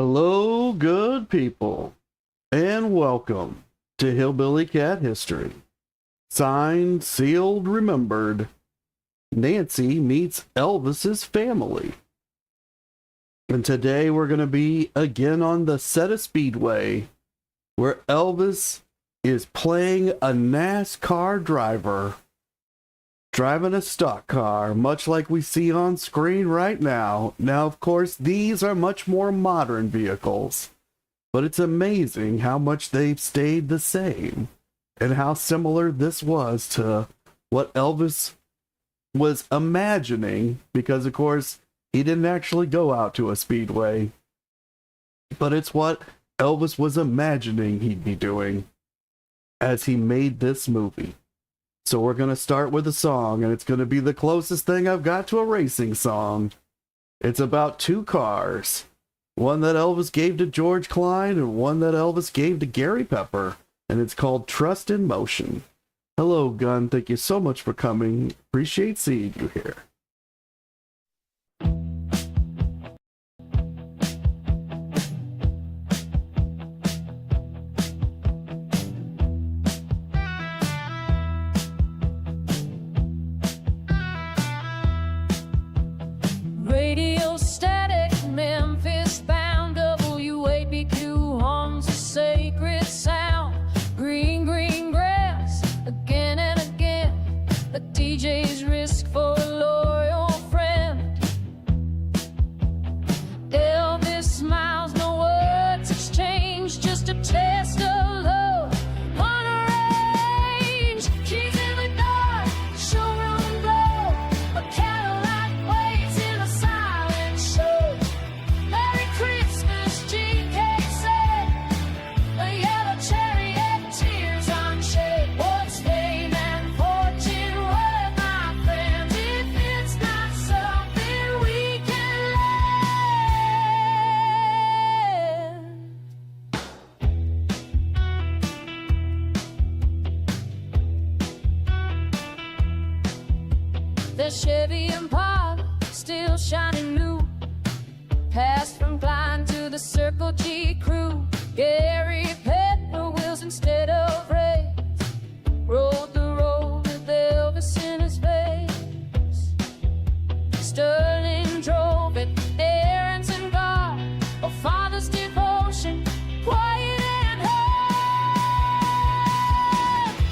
Hello, good people, and welcome to Hillbilly Cat History. Signed, sealed, remembered. Nancy meets Elvis's family. And today we're going to be again on the set of Speedway, where Elvis is playing a NASCAR driver, driving a stock car, much like we see on screen right now. Now, of course, these are much more modern vehicles, but it's amazing how much they've stayed the same and how similar this was to what Elvis was imagining, because, of course, he didn't actually go out to a speedway, but it's what Elvis was imagining he'd be doing as he made this movie. So we're going to start with a song, and it's going to be the closest thing I've got to a racing song. It's about two cars. One that Elvis gave to George Klein and one that Elvis gave to Gary Pepper. And it's called Trust in Motion. Hello, Gunn. Thank you so much for coming. Appreciate seeing you here. Radio static, Memphis bound, WABQ homes a sacred sound. Green, green grass, again and again. The DJ's risk for a loyal friend. Elvis smiles, no words exchanged, just a test of love on a range. Keys in the dark, showroom and blow, a Cadillac waits in a silent show. Merry Christmas, GK said, a yellow chariot, tears unshed. What's fame and fortune worth, my friend, if it's not something we can lend? The Chevy Impala, still shining new, passed from Klein to the Circle G crew. Gary Pepper wheels instead of rays, rode the road with Elvis in his face. Sterling drove it, errands and guard, a father's devotion, quiet and hard.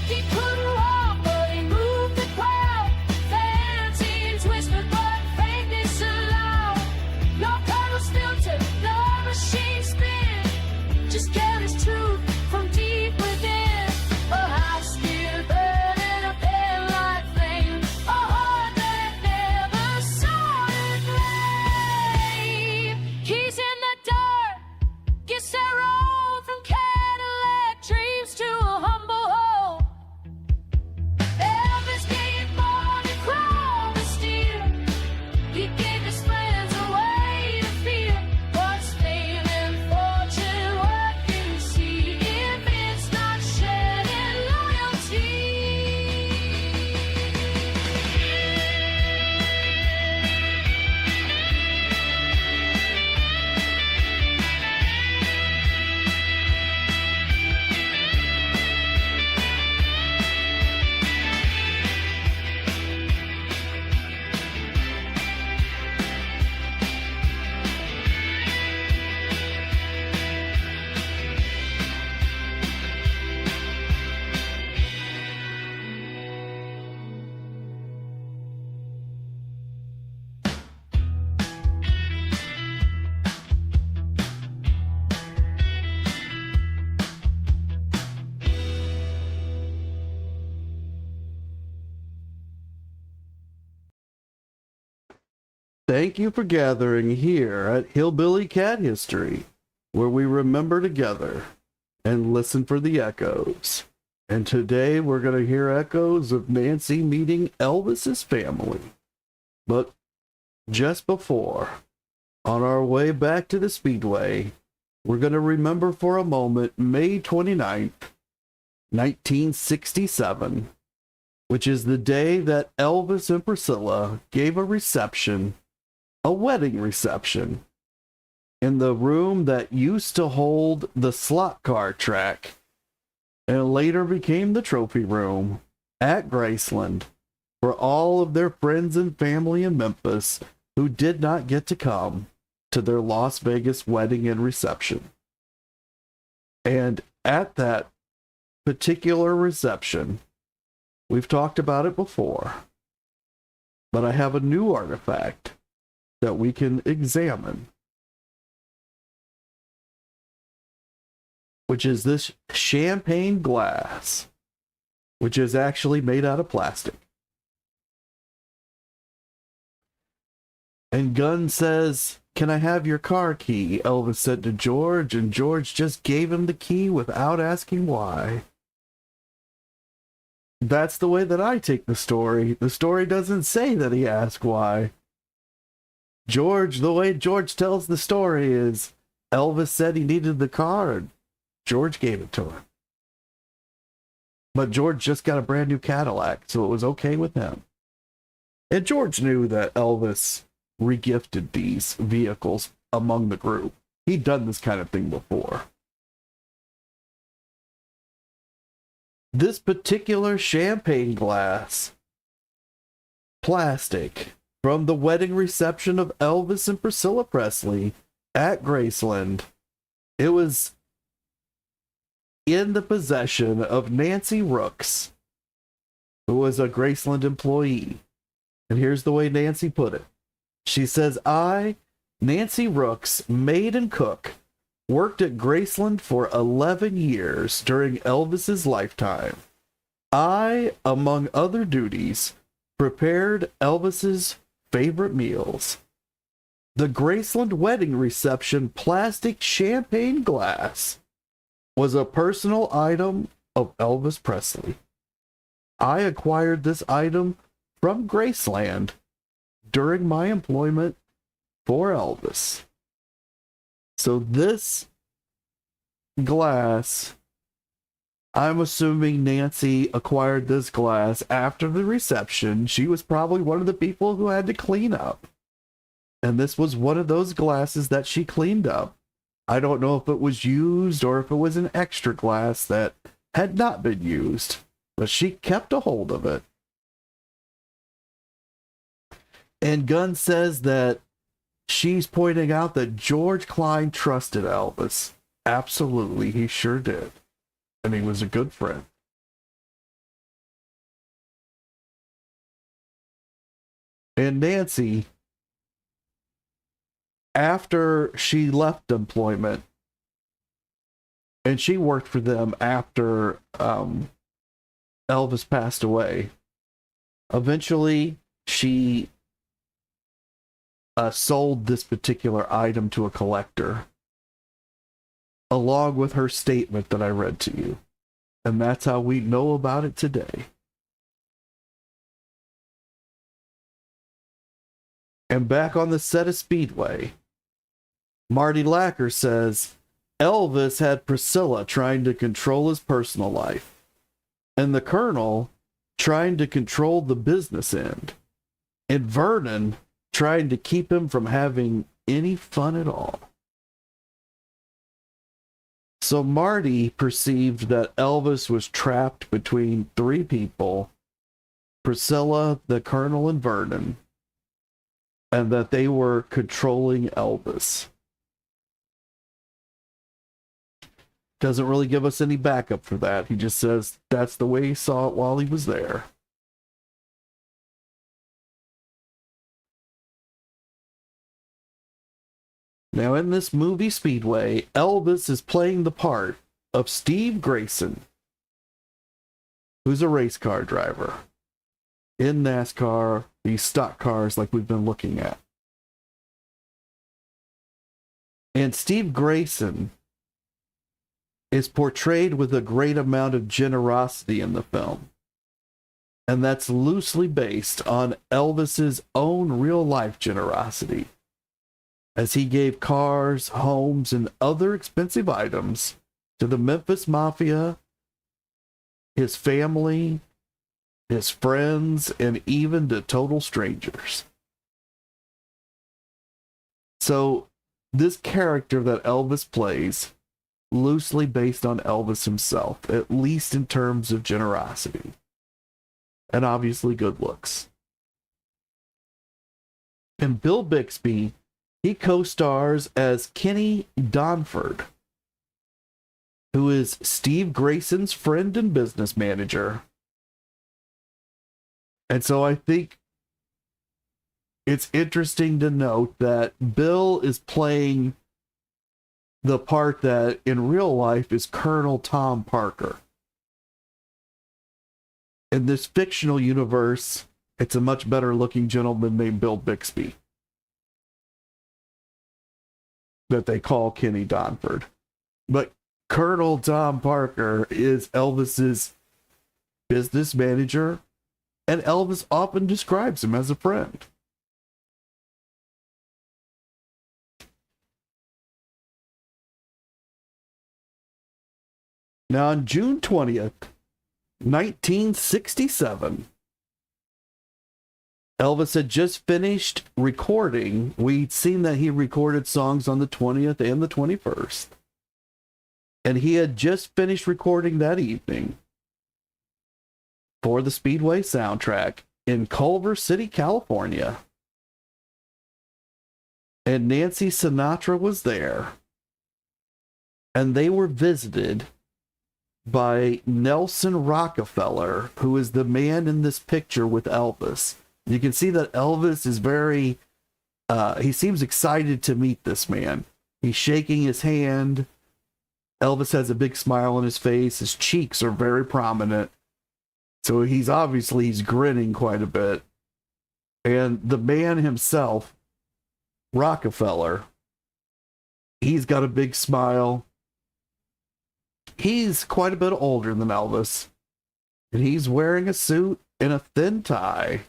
He couldn't walk, but he moved the crowd. Fancy twisted, but faintness allowed. No colors filter, no machine spin, just Gary's truth from deep within. A house still burning, a pen-like flame, a heart that never saw it flame. He's in the dark, gets that road from Cadillac dreams to a humble home. Elvis gave more than chrome and steel. He gave his friends a way to feel. What's fame and fortune, what can you see, if it's not shedding loyalty? Thank you for gathering here at Hillbilly Cat History, where we remember together and listen for the echoes. And today we're going to hear echoes of Nancy meeting Elvis's family. But just before, on our way back to the Speedway, we're going to remember for a moment May 29th, 1967, which is the day that Elvis and Priscilla gave a reception, a wedding reception, in the room that used to hold the slot car track and later became the trophy room at Graceland for all of their friends and family in Memphis who did not get to come to their Las Vegas wedding and reception. And at that particular reception, we've talked about it before, but I have a new artifact that we can examine, which is this champagne glass, which is actually made out of plastic. And Gunn says, "Can I have your car key?" Elvis said to George, and George just gave him the key without asking why. That's the way that I take the story. The story doesn't say that he asked why. George, the way George tells the story is Elvis said he needed the car, and George gave it to him. But George just got a brand new Cadillac, so it was okay with him. And George knew that Elvis regifted these vehicles among the group. He'd done this kind of thing before. This particular champagne glass, plastic, from the wedding reception of Elvis and Priscilla Presley at Graceland, it was in the possession of Nancy Rooks, who was a Graceland employee. And here's the way Nancy put it. She says, "I, Nancy Rooks, maid and cook, worked at Graceland for 11 years during Elvis's lifetime. I, among other duties, prepared Elvis's favorite meals. The Graceland wedding reception plastic champagne glass was a personal item of Elvis Presley. I acquired this item from Graceland during my employment for Elvis." So this glass, I'm assuming Nancy acquired this glass after the reception. She was probably one of the people who had to clean up. And this was one of those glasses that she cleaned up. I don't know if it was used or if it was an extra glass that had not been used, but she kept a hold of it. And Gunn says that she's pointing out that George Klein trusted Elvis. Absolutely, he sure did. And he was a good friend. And Nancy, after she left employment, and she worked for them after Elvis passed away, eventually she sold this particular item to a collector, along with her statement that I read to you. And that's how we know about it today. And back on the set of Speedway, Marty Lacker says, Elvis had Priscilla trying to control his personal life, and the Colonel trying to control the business end, and Vernon trying to keep him from having any fun at all. So Marty perceived that Elvis was trapped between three people, Priscilla, the Colonel, and Vernon, and that they were controlling Elvis. Doesn't really give us any backup for that. He just says that's the way he saw it while he was there. Now, in this movie Speedway, Elvis is playing the part of Steve Grayson, who's a race car driver in NASCAR, these stock cars like we've been looking at. And Steve Grayson is portrayed with a great amount of generosity in the film. And that's loosely based on Elvis's own real-life generosity, as he gave cars, homes, and other expensive items to the Memphis Mafia, his family, his friends, and even to total strangers. So this character that Elvis plays loosely based on Elvis himself, at least in terms of generosity and obviously good looks. And Bill Bixby, he co-stars as Kenny Donford, who is Steve Grayson's friend and business manager. And so I think it's interesting to note that Bill is playing the part that in real life is Colonel Tom Parker. In this fictional universe, it's a much better looking gentleman named Bill Bixby that they call Kenny Donford. But Colonel Tom Parker is Elvis's business manager, and Elvis often describes him as a friend. Now, on June 20th, 1967, Elvis had just finished recording. We'd seen that he recorded songs on the 20th and the 21st. And he had just finished recording that evening for the Speedway soundtrack in Culver City, California. And Nancy Sinatra was there. And they were visited by Nelson Rockefeller, who is the man in this picture with Elvis. You can see that Elvis is very, he seems excited to meet this man. He's shaking his hand. Elvis has a big smile on his face. His cheeks are very prominent. So he's grinning quite a bit. And the man himself, Rockefeller, he's got a big smile. He's quite a bit older than Elvis. And he's wearing a suit and a thin tie.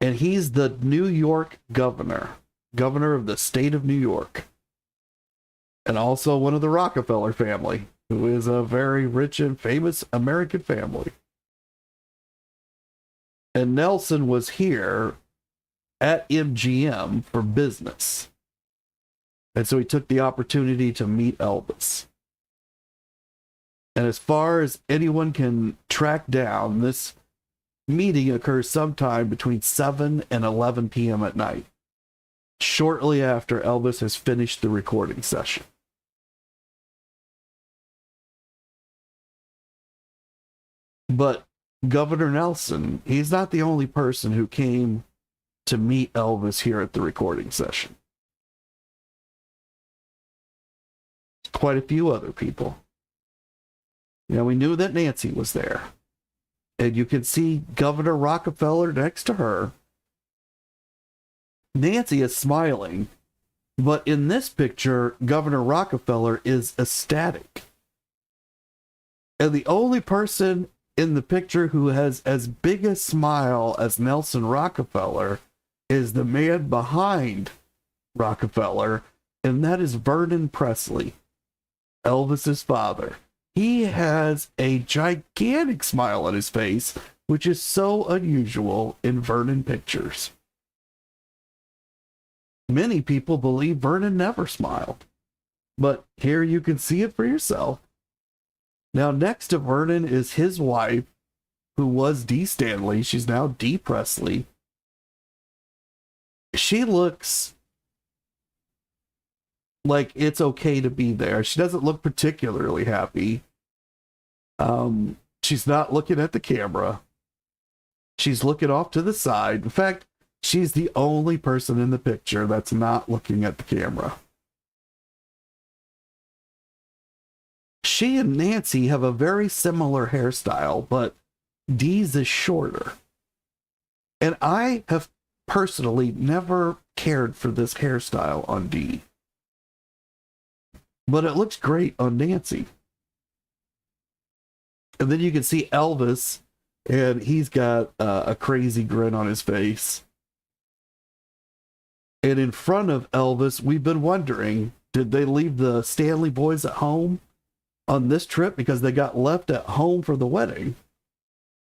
And he's the New York governor of the state of New York. And also one of the Rockefeller family, who is a very rich and famous American family. And Nelson was here at MGM for business. And so he took the opportunity to meet Elvis. And as far as anyone can track down, this meeting occurs sometime between 7 and 11 p.m. at night, shortly after Elvis has finished the recording session. But Governor Nelson, he's not the only person who came to meet Elvis here at the recording session. Quite a few other people. Now, we knew that Nancy was there. And you can see Governor Rockefeller next to her. Nancy is smiling, but in this picture, Governor Rockefeller is ecstatic. And the only person in the picture who has as big a smile as Nelson Rockefeller is the man behind Rockefeller, and that is Vernon Presley, Elvis's father. He has a gigantic smile on his face, which is so unusual in Vernon pictures. Many people believe Vernon never smiled, but here you can see it for yourself. Now, next to Vernon is his wife, who was Dee Stanley. She's now Dee Presley. She looks like it's okay to be there. She doesn't look particularly happy. She's not looking at the camera. She's looking off to the side. In fact, she's the only person in the picture that's not looking at the camera. She and Nancy have a very similar hairstyle, but Dee's is shorter. And I have personally never cared for this hairstyle on Dee. But it looks great on Nancy. And then you can see Elvis, and he's got a crazy grin on his face. And in front of Elvis, we've been wondering, did they leave the Stanley boys at home on this trip because they got left at home for the wedding?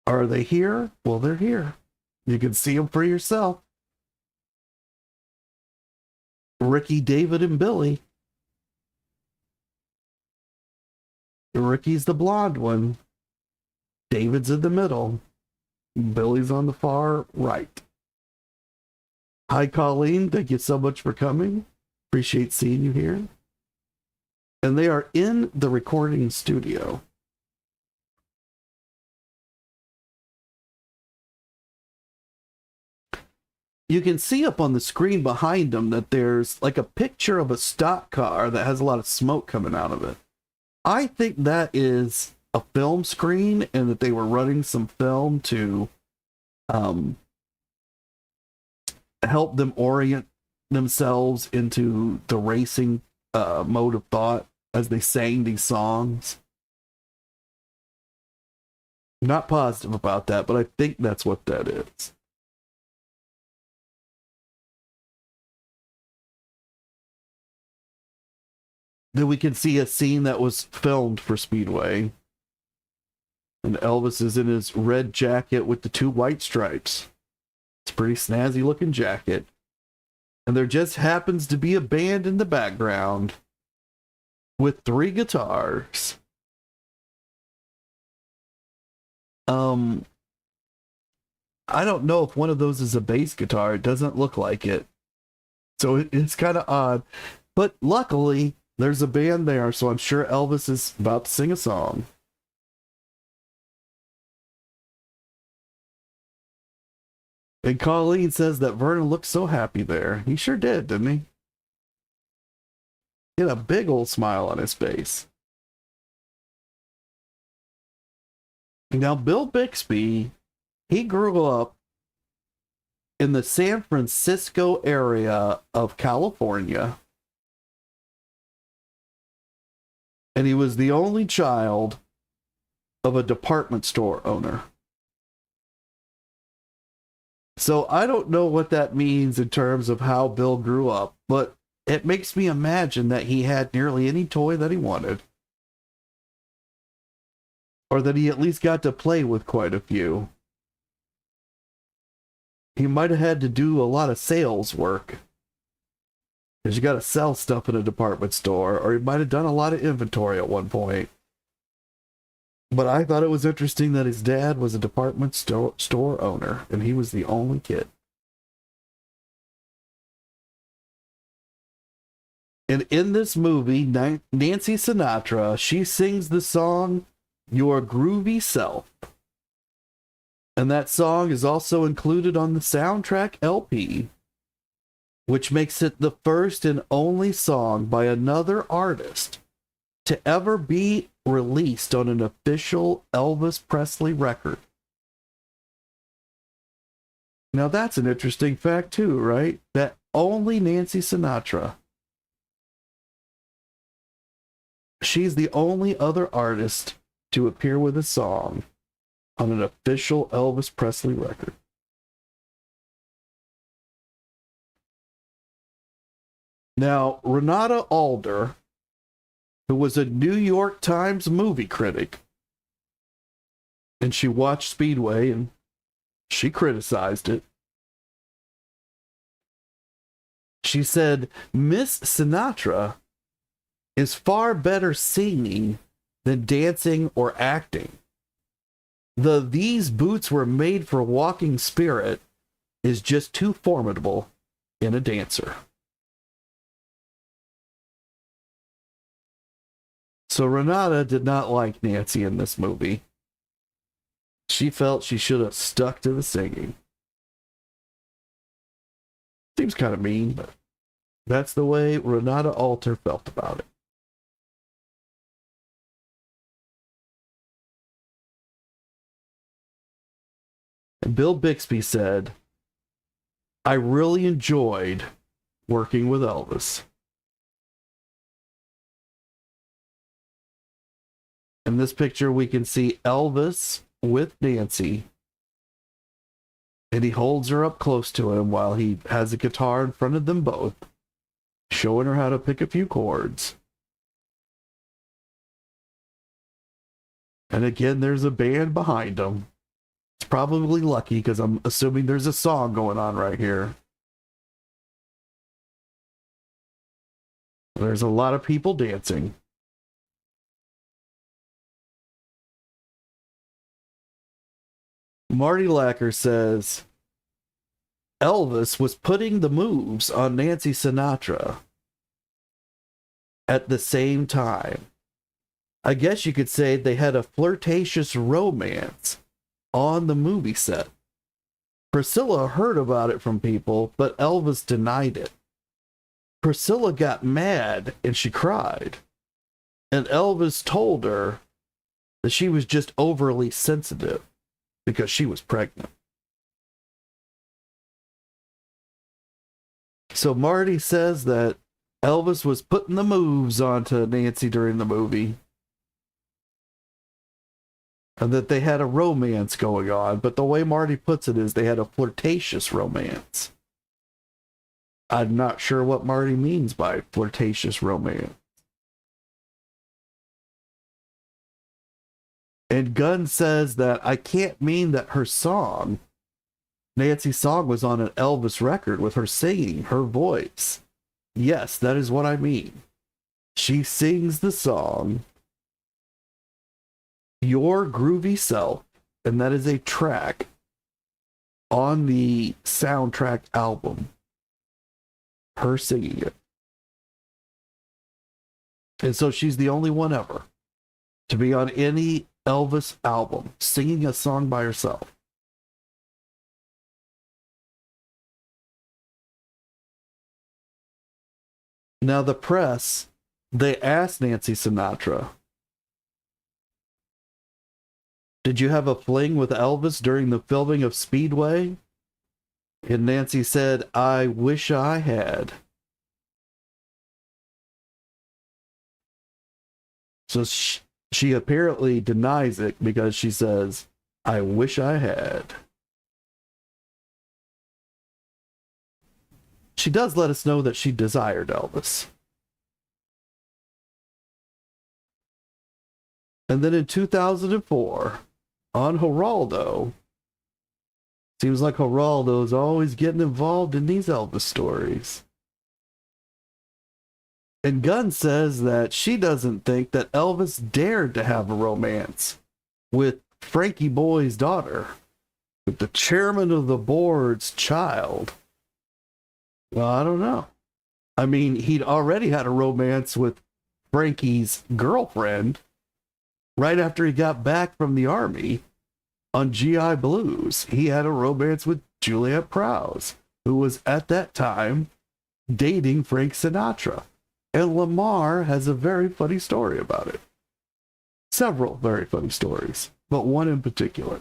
Are they here? Well, they're here. You can see them for yourself. Ricky, David, and Billy. Ricky's the blonde one. David's in the middle. Billy's on the far right. Hi, Colleen. Thank you so much for coming. Appreciate seeing you here. And they are in the recording studio. You can see up on the screen behind them that there's like a picture of a stock car that has a lot of smoke coming out of it. I think that is a film screen and that they were running some film to help them orient themselves into the racing mode of thought as they sang these songs. Not positive about that, but I think that's what that is. Then we can see a scene that was filmed for Speedway. And Elvis is in his red jacket with the 2 white stripes. It's a pretty snazzy looking jacket. And there just happens to be a band in the background with 3 guitars. I don't know if one of those is a bass guitar. It doesn't look like it. So it's kind of odd. But luckily, there's a band there, so I'm sure Elvis is about to sing a song. And Colleen says that Vernon looked so happy there. He sure did, didn't he? He had a big old smile on his face. Now, Bill Bixby, he grew up in the San Francisco area of California. And he was the only child of a department store owner. So I don't know what that means in terms of how Bill grew up, but it makes me imagine that he had nearly any toy that he wanted. Or that he at least got to play with quite a few. He might have had to do a lot of sales work. Because you got to sell stuff in a department store, or he might have done a lot of inventory at one point. But I thought it was interesting that his dad was a department store owner, and he was the only kid. And in this movie, Nancy Sinatra, she sings the song Your Groovy Self. And that song is also included on the soundtrack LP, which makes it the first and only song by another artist to ever be released on an official Elvis Presley record. Now that's an interesting fact too, right? That only Nancy Sinatra. She's the only other artist to appear with a song on an official Elvis Presley record. Now, Renata Alder, who was a New York Times movie critic, and she watched Speedway and she criticized it. She said, Miss Sinatra is far better singing than dancing or acting. These boots were made for walking spirit is just too formidable in a dancer. So Renata did not like Nancy in this movie. She felt she should have stuck to the singing. Seems kind of mean, but that's the way Renata Alter felt about it. And Bill Bixby said, I really enjoyed working with Elvis. In this picture, we can see Elvis with Nancy, and he holds her up close to him while he has a guitar in front of them both, showing her how to pick a few chords. And again, there's a band behind them. It's probably lucky because I'm assuming there's a song going on right here. There's a lot of people dancing. Marty Lacker says Elvis was putting the moves on Nancy Sinatra at the same time. I guess you could say they had a flirtatious romance on the movie set. Priscilla heard about it from people, but Elvis denied it. Priscilla got mad and she cried. And Elvis told her that she was just overly sensitive because she was pregnant. So Marty says that Elvis was putting the moves onto Nancy during the movie, and that they had a romance going on, but the way Marty puts it is they had a flirtatious romance. I'm not sure what Marty means by flirtatious romance. And Gunn says that I can't mean that her song, Nancy's song, was on an Elvis record with her singing, her voice. Yes, that is what I mean. She sings the song Your Groovy Self, and that is a track on the soundtrack album. Her singing it. And so she's the only one ever to be on any Elvis album singing a song by herself. Now the press, they asked Nancy Sinatra, did you have a fling with Elvis during the filming of Speedway? And Nancy said, I wish I had. So she apparently denies it because she says, I wish I had. She does let us know that she desired Elvis. And then in 2004, on Geraldo, seems like Geraldo's always getting involved in these Elvis stories. And Gunn says that she doesn't think that Elvis dared to have a romance with Frankie Boy's daughter, with the chairman of the board's child. Well, I don't know. I mean, he'd already had a romance with Frankie's girlfriend right after he got back from the army on GI Blues. He had a romance with Juliet Prowse, who was at that time dating Frank Sinatra. And Lamar has a very funny story about it. Several very funny stories, but one in particular.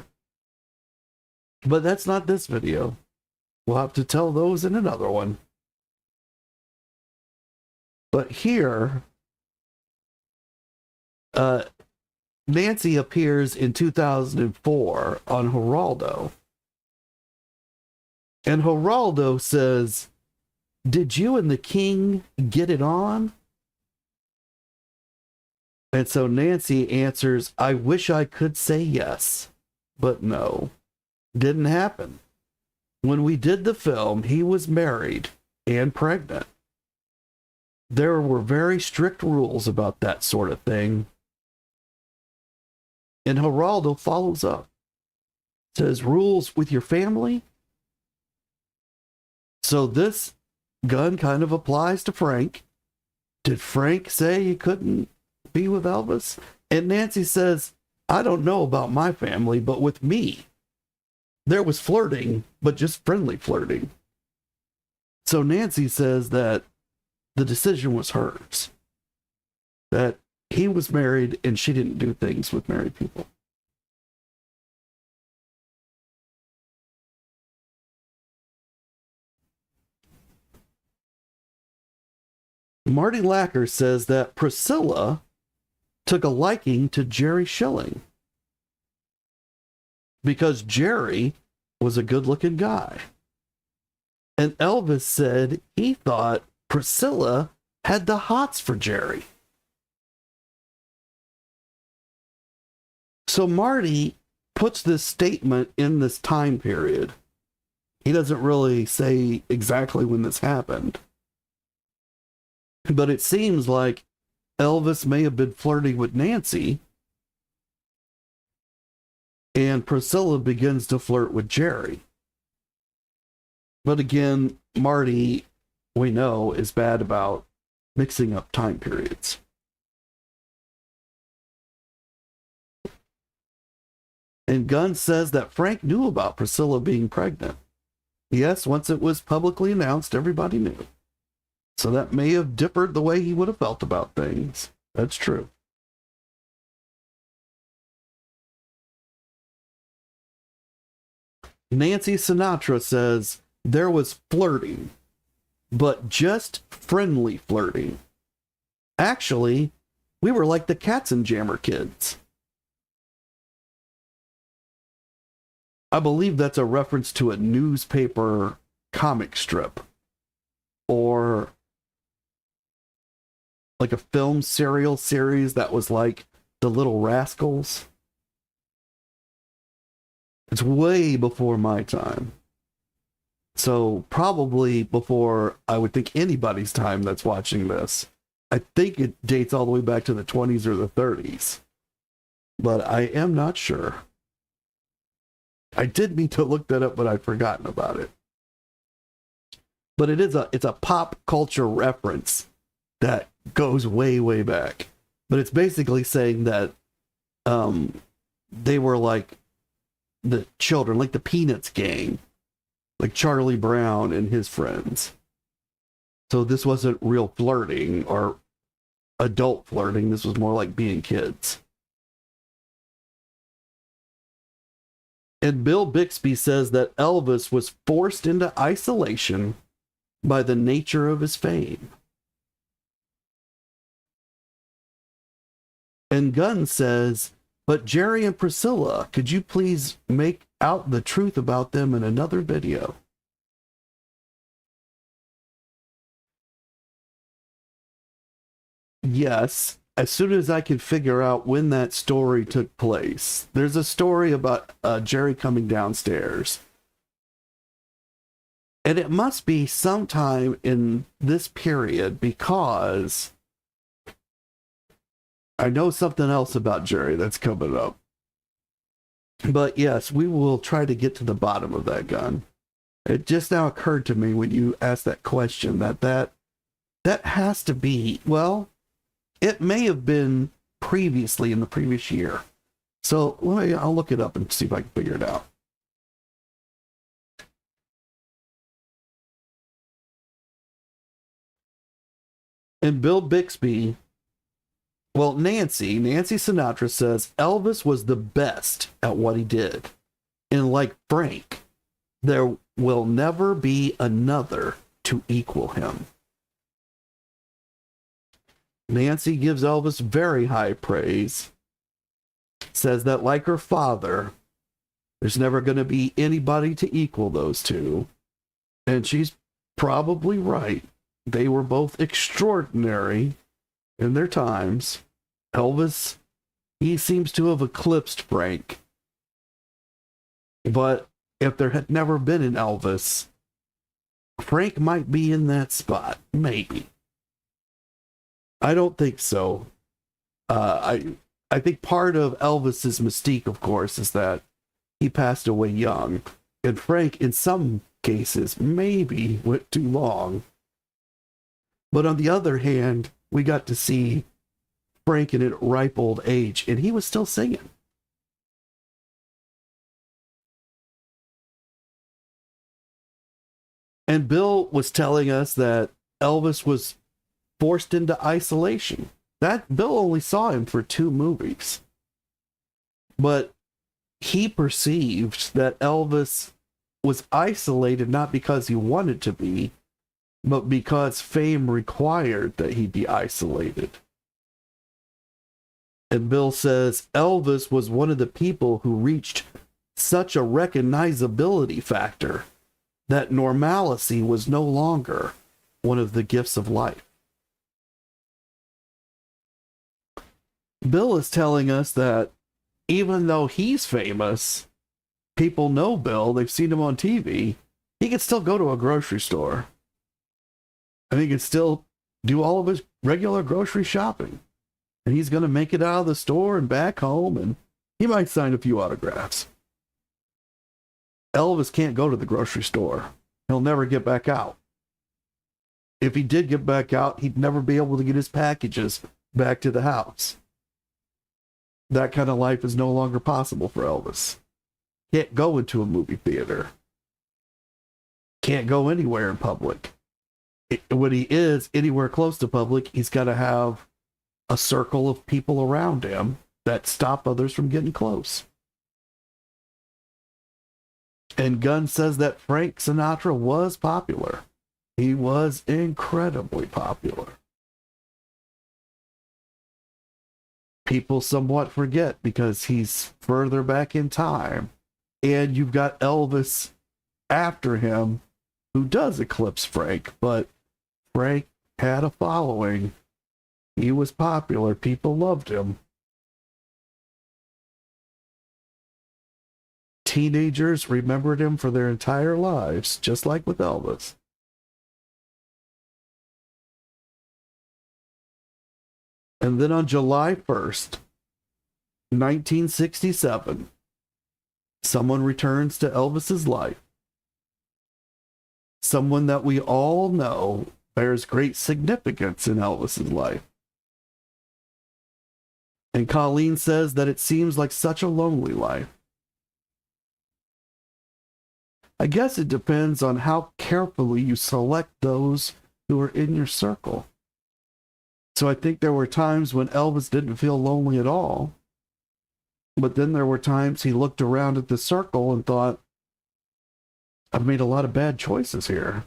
But that's not this video. We'll have to tell those in another one. But here, Nancy appears in 2004 on Geraldo. And Geraldo says, did you and the king get it on? And so Nancy answers, I wish I could say yes, but no, didn't happen. When we did the film, he was married and pregnant. There were very strict rules about that sort of thing. And Geraldo follows up. Says, rules with your family? So this gun kind of applies to Frank. Did Frank say he couldn't be with Elvis? And Nancy says, I don't know about my family, but with me, there was flirting, but just friendly flirting. So Nancy says that the decision was hers. That he was married and she didn't do things with married people. Marty Lacker says that Priscilla took a liking to Jerry Schilling because Jerry was a good-looking guy. And Elvis said he thought Priscilla had the hots for Jerry. So Marty puts this statement in this time period. He doesn't really say exactly when this happened. But it seems like Elvis may have been flirting with Nancy, and Priscilla begins to flirt with Jerry. But again, Marty, we know, is bad about mixing up time periods. And Gunn says that Frank knew about Priscilla being pregnant. Yes, once it was publicly announced, everybody knew. So that may have differed the way he would have felt about things. That's true. Nancy Sinatra says there was flirting, but just friendly flirting. Actually, we were like the Katzenjammer kids. I believe that's a reference to a newspaper comic strip, or like a film serial series that was like The Little Rascals. It's way before my time. So probably before I would think anybody's time that's watching this. I think it dates all the way back to the 20s or the 30s. But I am not sure. I did mean to look that up, but I'd forgotten about it. But it's a pop culture reference that goes way, way back. But it's basically saying that they were like the children, like the Peanuts gang, like Charlie Brown and his friends. So this wasn't real flirting or adult flirting. This was more like being kids. And Bill Bixby says that Elvis was forced into isolation by the nature of his fame. And Gunn says, but Jerry and Priscilla, could you please make out the truth about them in another video? Yes, as soon as I can figure out when that story took place. There's a story about Jerry coming downstairs. And it must be sometime in this period, because I know something else about Jerry that's coming up. But yes, we will try to get to the bottom of that, Gun. It just now occurred to me when you asked that question that has to be, well, it may have been previously in the previous year. So I'll look it up and see if I can figure it out. And Bill Bixby, well, Nancy Sinatra says Elvis was the best at what he did. And like Frank, there will never be another to equal him. Nancy gives Elvis very high praise. Says that like her father, there's never going to be anybody to equal those two. And she's probably right. They were both extraordinary in their times. Elvis, he seems to have eclipsed Frank. But if there had never been an Elvis, Frank might be in that spot. Maybe. I don't think so. I think part of Elvis's mystique, of course, is that he passed away young. And Frank, in some cases, maybe went too long. But on the other hand, we got to see Frank in a ripe old age, and he was still singing. And Bill was telling us that Elvis was forced into isolation. That Bill only saw him for 2 movies. But he perceived that Elvis was isolated not because he wanted to be, but because fame required that he be isolated. And Bill says Elvis was one of the people who reached such a recognizability factor that normalcy was no longer one of the gifts of life. Bill is telling us that even though he's famous, people know Bill, they've seen him on TV, he can still go to a grocery store. And he can still do all of his regular grocery shopping. And he's going to make it out of the store and back home, and he might sign a few autographs. Elvis can't go to the grocery store. He'll never get back out. If he did get back out, he'd never be able to get his packages back to the house. That kind of life is no longer possible for Elvis. Can't go into a movie theater. Can't go anywhere in public. When he is anywhere close to public, he's got to have a circle of people around him that stop others from getting close. And Gunn says that Frank Sinatra was popular. He was incredibly popular. People somewhat forget because he's further back in time. And you've got Elvis after him who does eclipse Frank, but Frank had a following. He was popular. People loved him. Teenagers remembered him for their entire lives, just like with Elvis. And then on July 1st, 1967, someone returns to Elvis's life. Someone that we all know bears great significance in Elvis's life. And Colleen says that it seems like such a lonely life. I guess it depends on how carefully you select those who are in your circle. So I think there were times when Elvis didn't feel lonely at all. But then there were times he looked around at the circle and thought, I've made a lot of bad choices here,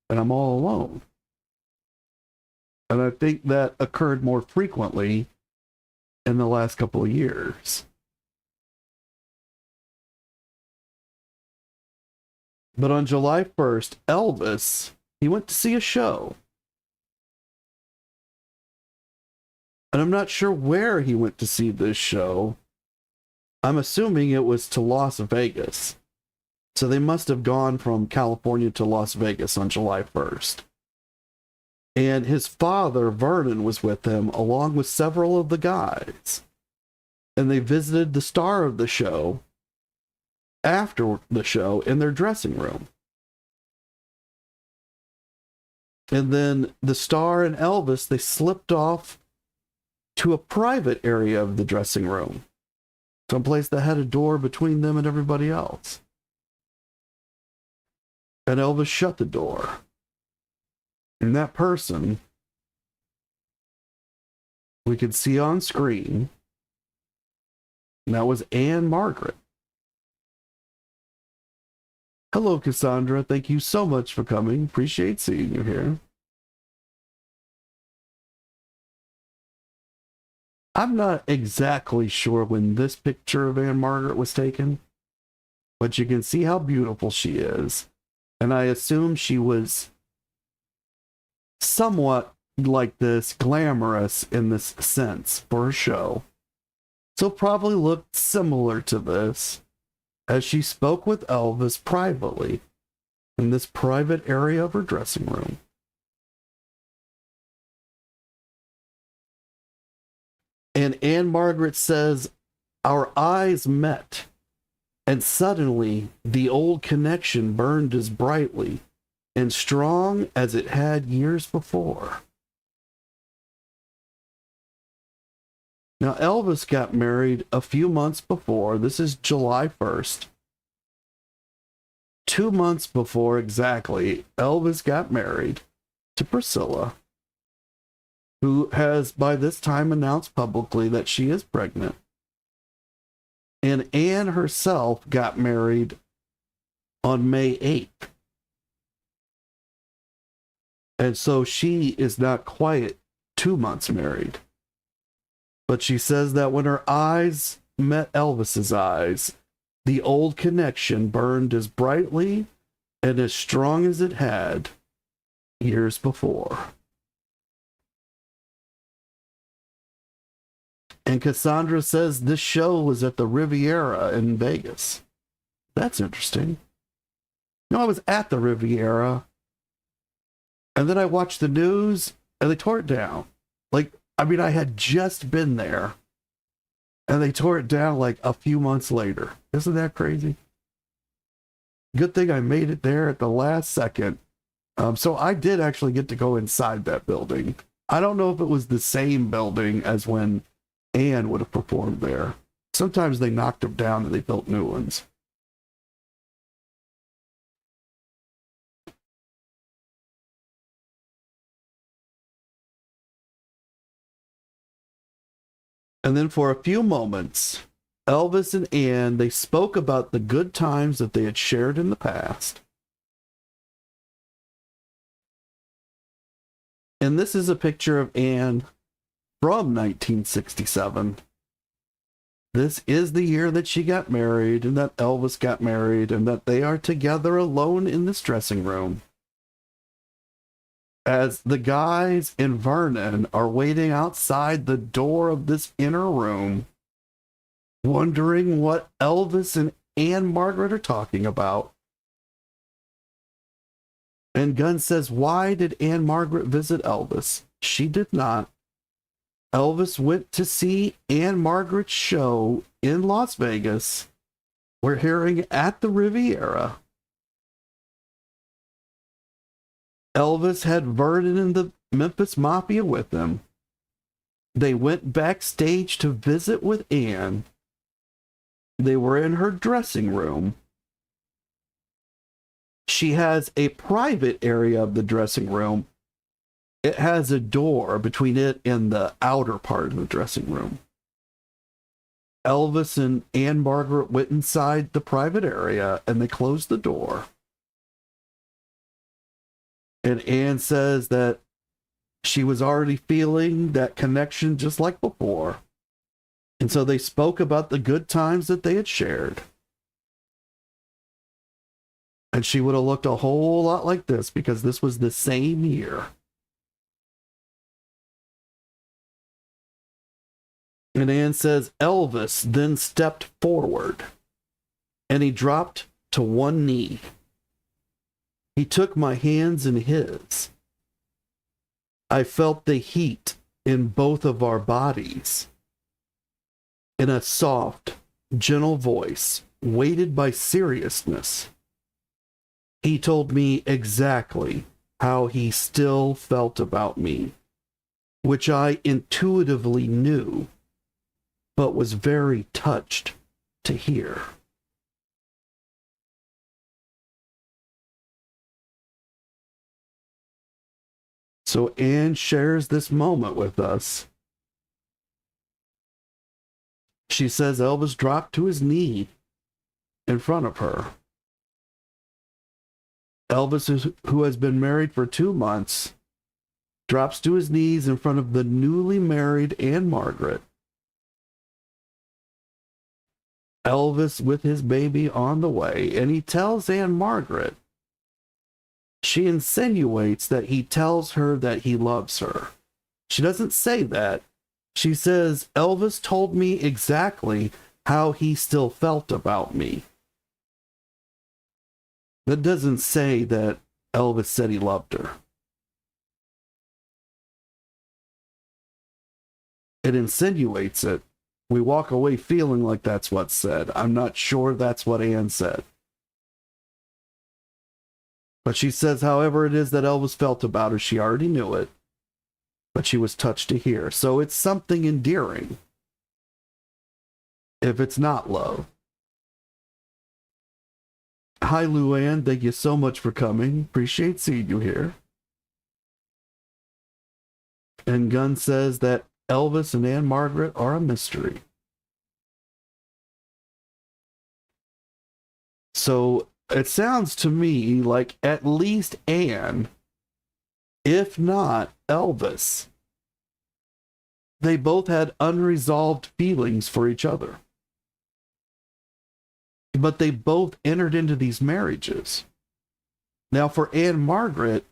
and I'm all alone. And I think that occurred more frequently in the last couple of years. But on July 1st, Elvis, he went to see a show. And I'm not sure where he went to see this show. I'm assuming it was to Las Vegas. So they must have gone from California to Las Vegas on July 1st. And his father, Vernon, was with him, along with several of the guys. And they visited the star of the show after the show in their dressing room. And then the star and Elvis, they slipped off to a private area of the dressing room. Someplace that had a door between them and everybody else. And Elvis shut the door. And that person, we could see on screen, and that was Anne Margaret. Hello, Cassandra. Thank you so much for coming. Appreciate seeing you here. I'm not exactly sure when this picture of Anne Margaret was taken, but you can see how beautiful she is. And I assume she was somewhat like this, glamorous in this sense for a show. So probably looked similar to this as she spoke with Elvis privately in this private area of her dressing room. And Anne Margaret says, our eyes met, and suddenly the old connection burned as brightly and strong as it had years before. Now, Elvis got married a few months before. This is July 1st. 2 months before exactly, Elvis got married to Priscilla, who has by this time announced publicly that she is pregnant. And Anne herself got married on May 8th. And so she is not quite 2 months married. But she says that when her eyes met Elvis's eyes, the old connection burned as brightly and as strong as it had years before. And Cassandra says this show was at the Riviera in Vegas. That's interesting. I was at the Riviera, and then I watched the news, and they tore it down. Like, I mean, I had just been there, and they tore it down like a few months later. Isn't that crazy? Good thing I made it there at the last second. So I did actually get to go inside that building. I don't know if it was the same building as when Anne would have performed there. Sometimes they knocked them down and they built new ones. And then for a few moments, Elvis and Anne, they spoke about the good times that they had shared in the past. And this is a picture of Anne from 1967. This is the year that she got married and that Elvis got married and that they are together alone in this dressing room. As the guys in Vernon are waiting outside the door of this inner room, wondering what Elvis and Anne Margaret are talking about. And Gunn says, why did Anne Margaret visit Elvis? She did not. Elvis went to see Anne Margaret's show in Las Vegas. We're hearing at the Riviera. Elvis had Vernon and the Memphis Mafia with him. They went backstage to visit with Anne. They were in her dressing room. She has a private area of the dressing room. It has a door between it and the outer part of the dressing room. Elvis and Anne Margaret went inside the private area and they closed the door. And Anne says that she was already feeling that connection just like before. And so they spoke about the good times that they had shared. And she would have looked a whole lot like this because this was the same year. And Anne says, Elvis then stepped forward and he dropped to one knee. He took my hands in his. I felt the heat in both of our bodies. In a soft, gentle voice, weighted by seriousness, he told me exactly how he still felt about me, which I intuitively knew, but was very touched to hear. So Anne shares this moment with us. She says Elvis dropped to his knee in front of her. Elvis, who has been married for 2 months, drops to his knees in front of the newly married Anne Margaret. Elvis with his baby on the way, and he tells Anne Margaret. She insinuates that he tells her that he loves her. She doesn't say that. She says, Elvis told me exactly how he still felt about me. That doesn't say that Elvis said he loved her. It insinuates it. We walk away feeling like that's what's said. I'm not sure that's what Anne said. But she says, however it is that Elvis felt about her, she already knew it, but she was touched to hear. So it's something endearing, if it's not love. Hi, Luann. Thank you so much for coming. Appreciate seeing you here. And Gunn says that Elvis and Anne Margaret are a mystery. So it sounds to me like at least Anne, if not Elvis, they both had unresolved feelings for each other. But they both entered into these marriages. Now, for Anne Margaret,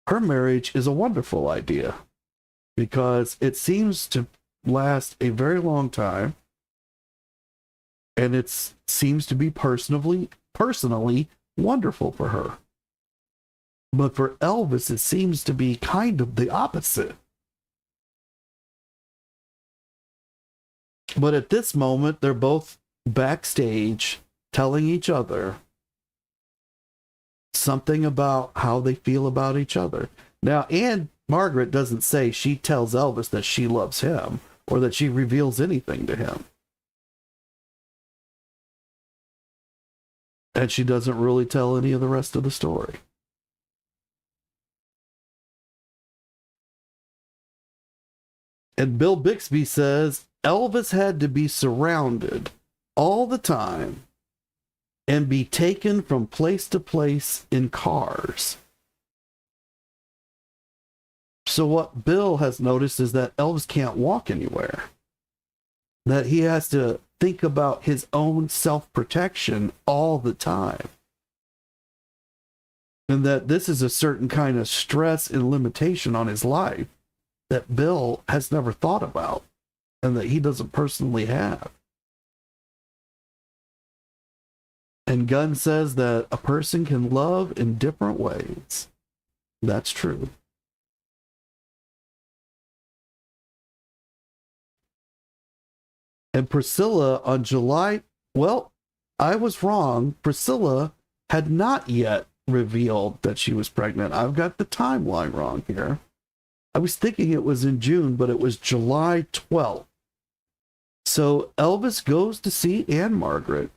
her marriage is a wonderful idea because it seems to last a very long time. And it seems to be personally wonderful for her. But for Elvis, it seems to be kind of the opposite. But at this moment, they're both backstage telling each other something about how they feel about each other. Now, Anne Margaret doesn't say she tells Elvis that she loves him or that she reveals anything to him. And she doesn't really tell any of the rest of the story. And Bill Bixby says Elvis had to be surrounded all the time and be taken from place to place in cars. So what Bill has noticed is that Elvis can't walk anywhere. That he has to think about his own self-protection all the time. And that this is a certain kind of stress and limitation on his life that Bill has never thought about and that he doesn't personally have. And Gunn says that a person can love in different ways. That's true. And Priscilla on July, well, I was wrong. Priscilla had not yet revealed that she was pregnant. I've got the timeline wrong here. I was thinking it was in June, but it was July 12th. So Elvis goes to see Anne Margaret.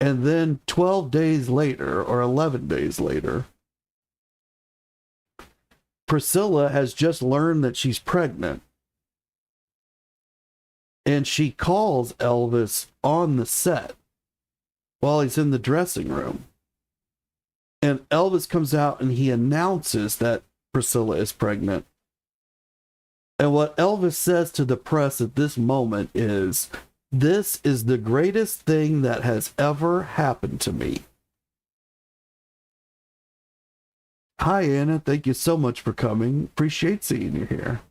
And then 12 days later, or 11 days later, Priscilla has just learned that she's pregnant. And she calls Elvis on the set while he's in the dressing room. And Elvis comes out and he announces that Priscilla is pregnant. And what Elvis says to the press at this moment is, "This is the greatest thing that has ever happened to me." Hi, Anna. Thank you so much for coming. Appreciate seeing you here.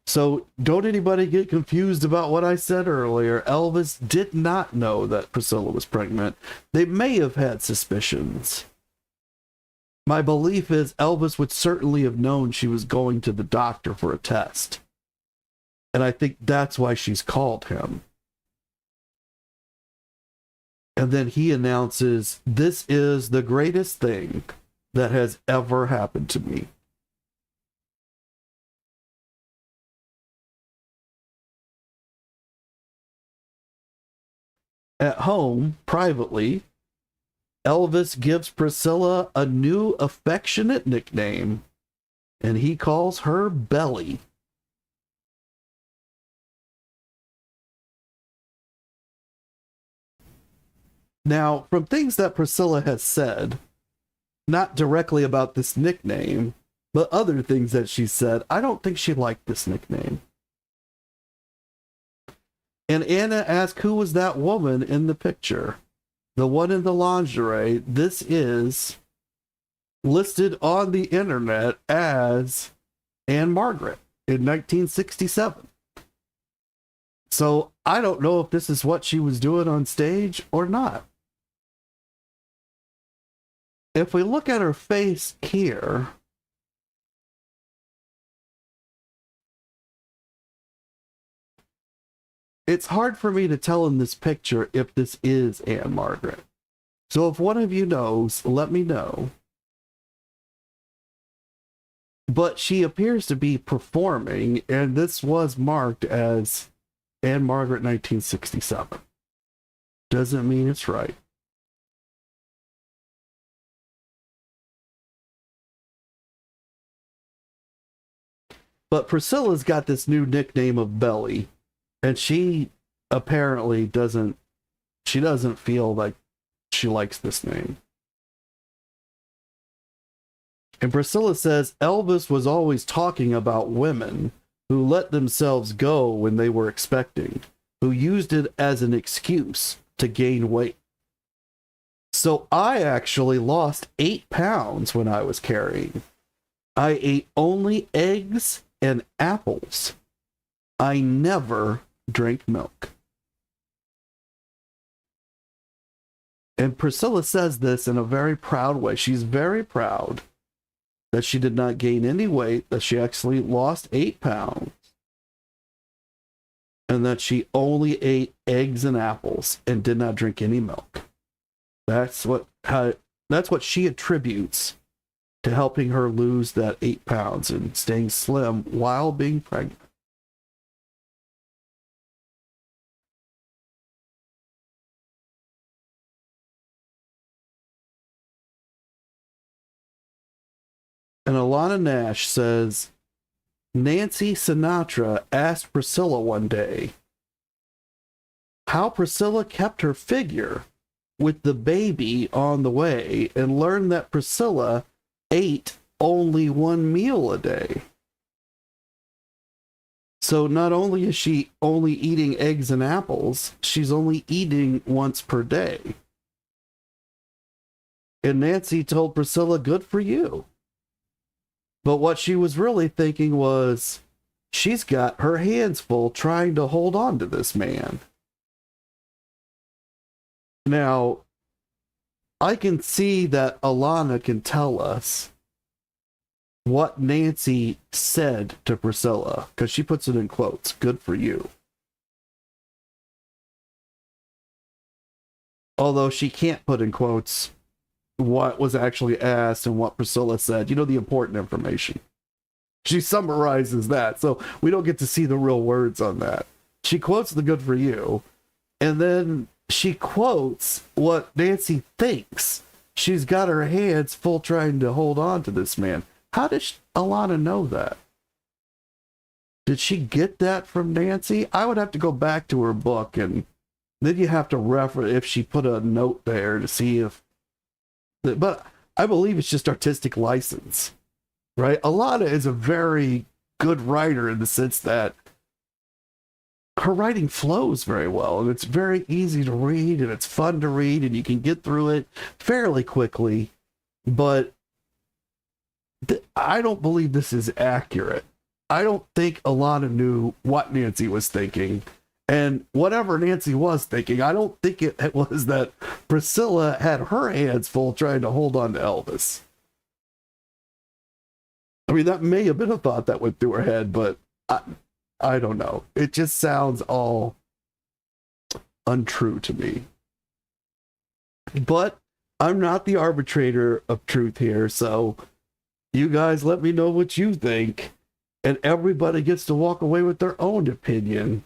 So don't anybody get confused about what I said earlier. Elvis did not know that Priscilla was pregnant. They may have had suspicions. My belief is Elvis would certainly have known she was going to the doctor for a test. And I think that's why she's called him. And then he announces, "This is the greatest thing that has ever happened to me." At home, privately, Elvis gives Priscilla a new affectionate nickname, and he calls her Belly. Now, from things that Priscilla has said, not directly about this nickname, but other things that she said, I don't think she liked this nickname. And Anna asked who was that woman in the picture. The one in the lingerie. This is listed on the internet as Anne Margaret in 1967. So I don't know if this is what she was doing on stage or not. If we look at her face here, it's hard for me to tell in this picture if this is Anne Margaret. So if one of you knows, let me know. But she appears to be performing, and this was marked as Anne Margaret 1967. Doesn't mean it's right. But Priscilla's got this new nickname of Belly. And she apparently doesn't feel like she likes this name. And Priscilla says Elvis was always talking about women who let themselves go when they were expecting, who used it as an excuse to gain weight. So I actually lost 8 pounds when I was carrying. I ate only eggs and apples. I never drink milk. And Priscilla says this in a very proud way. She's very proud that she did not gain any weight, that she actually lost 8 pounds, and that she only ate eggs and apples and did not drink any milk. That's what she attributes to helping her lose that 8 pounds and staying slim while being pregnant. And Alana Nash says, Nancy Sinatra asked Priscilla one day how Priscilla kept her figure with the baby on the way and learned that Priscilla ate only 1 meal a day. So not only is she only eating eggs and apples, she's only eating once per day. And Nancy told Priscilla, good for you. But what she was really thinking was, she's got her hands full trying to hold on to this man. Now, I can see that Alana can tell us what Nancy said to Priscilla, because she puts it in quotes, good for you. Although she can't put in quotes what was actually asked and what Priscilla said, you know, the important information. She summarizes that, so we don't get to see the real words on that. She quotes the good for you, and then she quotes what Nancy thinks. She's got her hands full trying to hold on to this man. How does Alana know that? Did she get that from Nancy? I would have to go back to her book, and then you have to refer if she put a note there to see if. But I believe it's just artistic license, right? Alana is a very good writer in the sense that her writing flows very well, and it's very easy to read, and it's fun to read, and you can get through it fairly quickly. But I don't believe this is accurate. I don't think Alana knew what Nancy was thinking. And whatever Nancy was thinking, I don't think it was that Priscilla had her hands full trying to hold on to Elvis. I mean, that may have been a thought that went through her head, but I don't know. It just sounds all untrue to me. But I'm not the arbitrator of truth here, so you guys let me know what you think, and everybody gets to walk away with their own opinion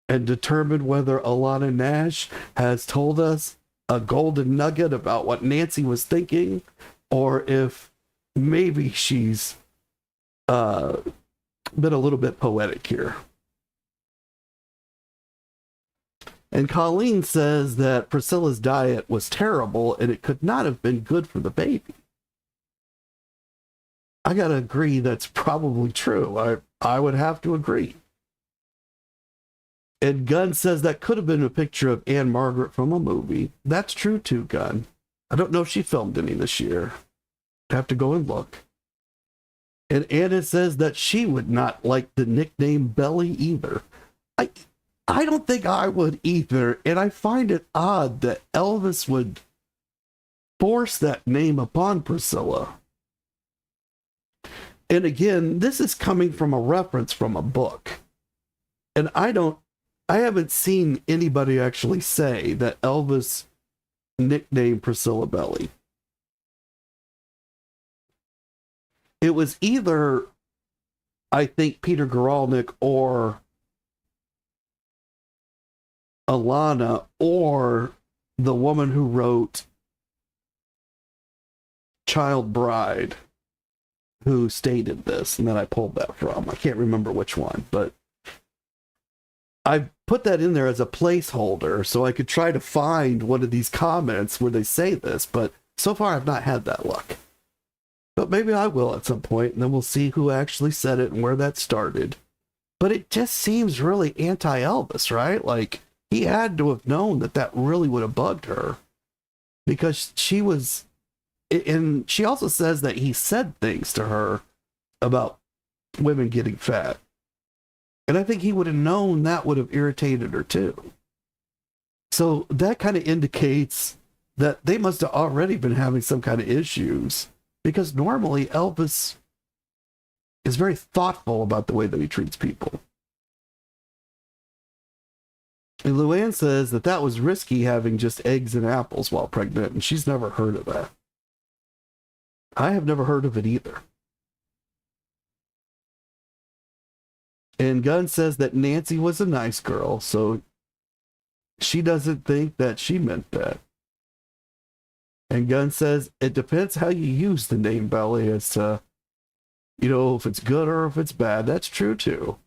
and determine whether Alana Nash has told us a golden nugget about what Nancy was thinking, or if maybe she's been a little bit poetic here. And Colleen says that Priscilla's diet was terrible and it could not have been good for the baby. I gotta agree that's probably true. I would have to agree. And Gunn says that could have been a picture of Anne Margaret from a movie. That's true too, Gunn. I don't know if she filmed any this year. Have to go and look. And Anna says that she would not like the nickname Belly either. I don't think I would either, and I find it odd that Elvis would force that name upon Priscilla. And again, this is coming from a reference from a book. And I haven't seen anybody actually say that Elvis nicknamed Priscilla Belly. It was either, I think, Peter Guralnick or Alana or the woman who wrote Child Bride who stated this, and then I pulled that from. I can't remember which one, but I put that in there as a placeholder so I could try to find one of these comments where they say this, but so far I've not had that luck. But maybe I will at some point, and then we'll see who actually said it and where that started. But it just seems really anti-Elvis, right? Like, he had to have known that that really would have bugged her. Because she was... And she also says that he said things to her about women getting fat. And I think he would have known that would have irritated her too. So that kind of indicates that they must have already been having some kind of issues, because normally Elvis is very thoughtful about the way that he treats people. And Luann says that that was risky, having just eggs and apples while pregnant, and she's never heard of that. I have never heard of it either. And Gunn says that Nancy was a nice girl, so she doesn't think that she meant that. And Gunn says it depends how you use the name Belly as to, if it's good or if it's bad. That's true too.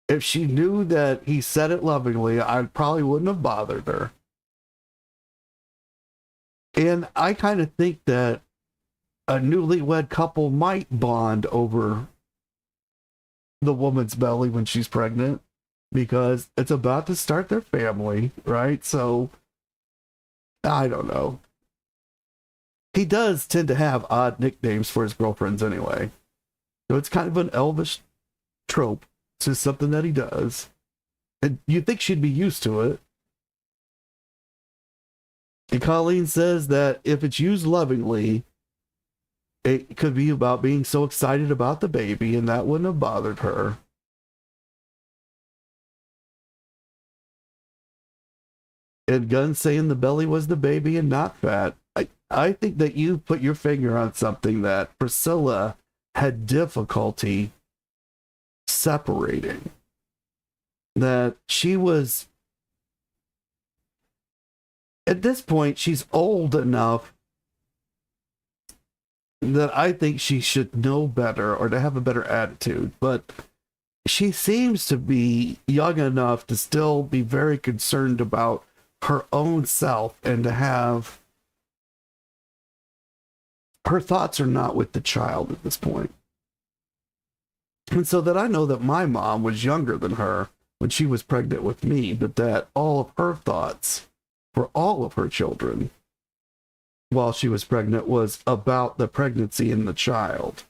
If she knew that he said it lovingly, I probably wouldn't have bothered her. And I kind of think that a newlywed couple might bond over the woman's belly when she's pregnant, because it's about to start their family, right? So, I don't know. He does tend to have odd nicknames for his girlfriends anyway. So it's kind of an Elvis trope. It's just something that he does. And you'd think she'd be used to it. And Colleen says that if it's used lovingly, it could be about being so excited about the baby, and that wouldn't have bothered her. And Gunn saying the belly was the baby and not fat. I think that you put your finger on something that Priscilla had difficulty separating. That she was, at this point, she's old enough that I think she should know better or to have a better attitude. But she seems to be young enough to still be very concerned about her own self, and to have her thoughts are not with the child at this point. And so that I know that my mom was younger than her when she was pregnant with me, but that all of her thoughts for all of her children while she was pregnant was about the pregnancy and the child.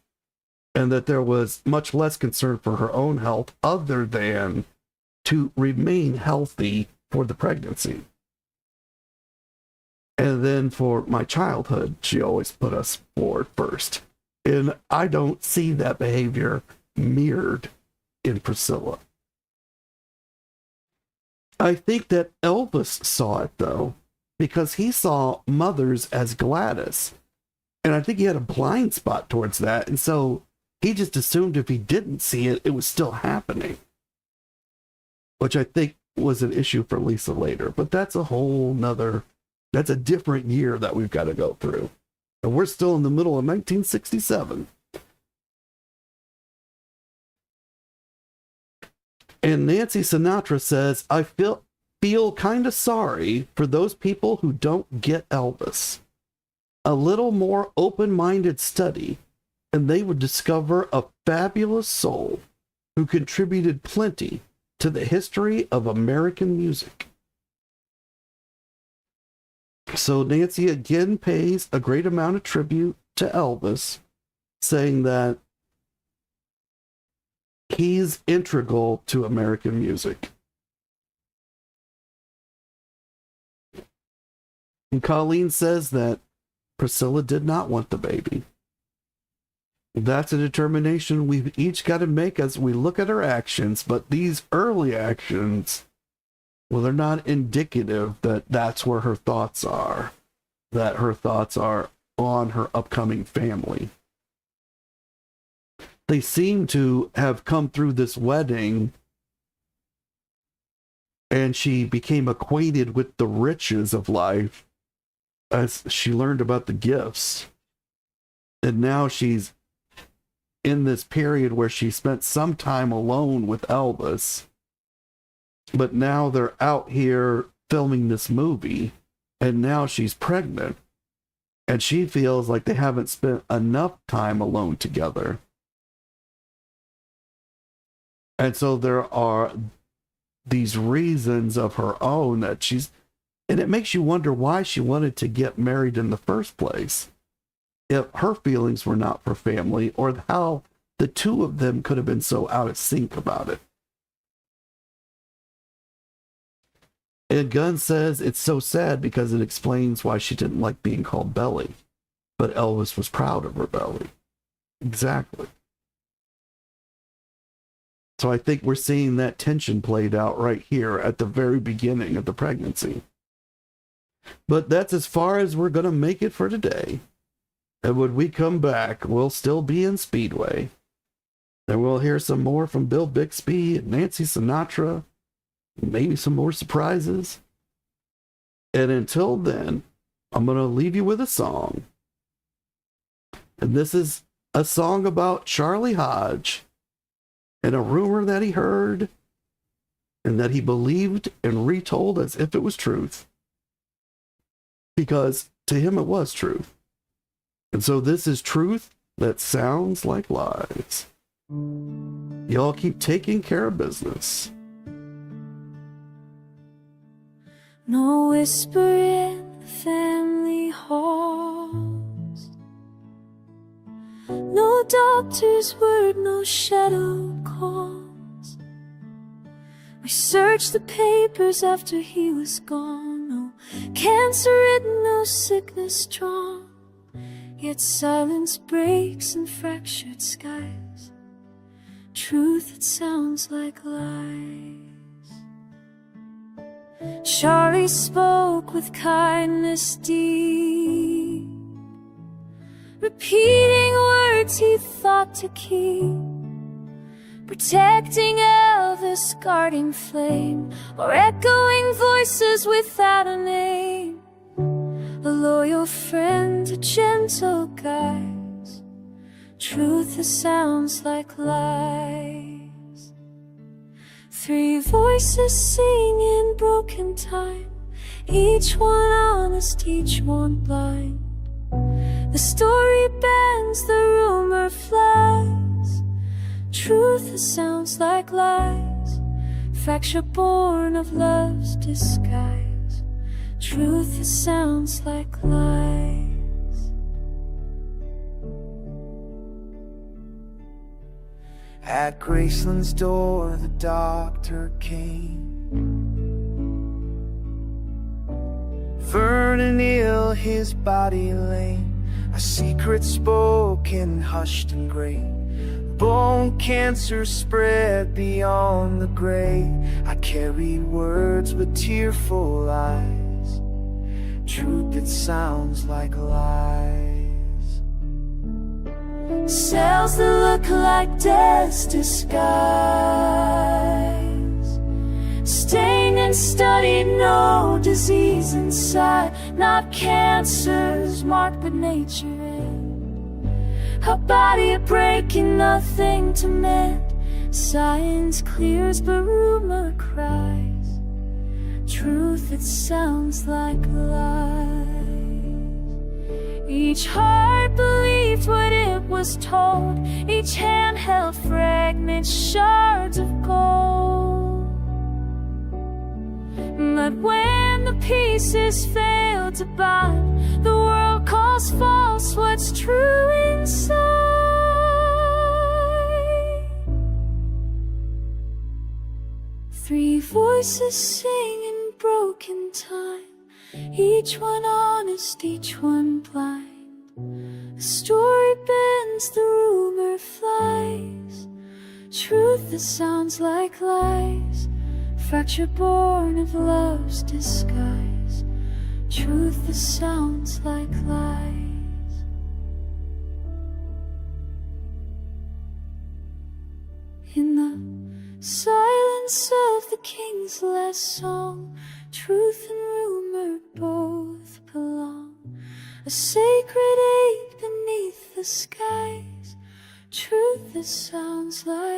And that there was much less concern for her own health other than to remain healthy for the pregnancy. And then for my childhood, she always put us forward first. And I don't see that behavior mirrored in Priscilla. I think that Elvis saw it, though, because he saw mothers as Gladys. And I think he had a blind spot towards that. And so he just assumed if he didn't see it, it was still happening. Which I think was an issue for Lisa later. But that's a whole nother... That's a different year that we've got to go through. And we're still in the middle of 1967. And Nancy Sinatra says, I feel kind of sorry for those people who don't get Elvis. A little more open-minded study, and they would discover a fabulous soul who contributed plenty to the history of American music. So Nancy again pays a great amount of tribute to Elvis, saying that he's integral to American music. And Colleen says that Priscilla did not want the baby. That's a determination we've each got to make as we look at our actions, but these early actions, well, they're not indicative that that's where her thoughts are, that her thoughts are on her upcoming family. They seem to have come through this wedding, and she became acquainted with the riches of life as she learned about the gifts. And now she's in this period where she spent some time alone with Elvis. But now they're out here filming this movie, and now she's pregnant, and she feels like they haven't spent enough time alone together. And so there are these reasons of her own that she's, and it makes you wonder why she wanted to get married in the first place, if her feelings were not for family, or how the two of them could have been so out of sync about it. And Gunn says it's so sad because it explains why she didn't like being called Belly. But Elvis was proud of her belly. Exactly. So I think we're seeing that tension played out right here at the very beginning of the pregnancy. But that's as far as we're going to make it for today. And when we come back, we'll still be in Speedway. And we'll hear some more from Bill Bixby and Nancy Sinatra. Maybe some more surprises. And until then, I'm going to leave you with a song. And this is a song about Charlie Hodge and a rumor that he heard and that he believed and retold as if it was truth. Because to him it was truth. And so this is truth that sounds like lies. Y'all keep taking care of business. No whisper in the family halls, no doctor's word, no shadowed calls. We searched the papers after he was gone. No cancer written, no sickness drawn. Yet silence breaks in fractured skies. Truth that sounds like lies. Charlie spoke with kindness deep, repeating words he thought to keep, protecting Elvis, guarding flame, or echoing voices without a name. A loyal friend, a gentle guide, truth that sounds like lies. Three voices sing in broken time, each one honest, each one blind. The story bends, the rumor flies, truth that sounds like lies. Fracture born of love's disguise, truth that sounds like lies. At Graceland's door, the doctor came. Vernon ill, his body lame. A secret spoken, hushed and great. Bone cancer spread beyond the grave. I carried words with tearful eyes, truth that sounds like lies. Cells that look like death's disguise, stained and studied, no disease inside. Not cancer's marked, but nature in her body a breaking, nothing to mend. Science clears, but rumor cries, truth that sounds like lies. Each heart believed what it was told, each hand held fragments, shards of gold. But when the pieces fail to bind, the world calls false what's true inside. Three voices sing in broken time, each one honest, each one blind. The story bends, the rumor flies, truth that sounds like lies. Fracture born of love's disguise, truth that sounds like lies. In the silence of the king's last song, truth and rumor both belong. A sacred ache beneath the skies, truth that sounds like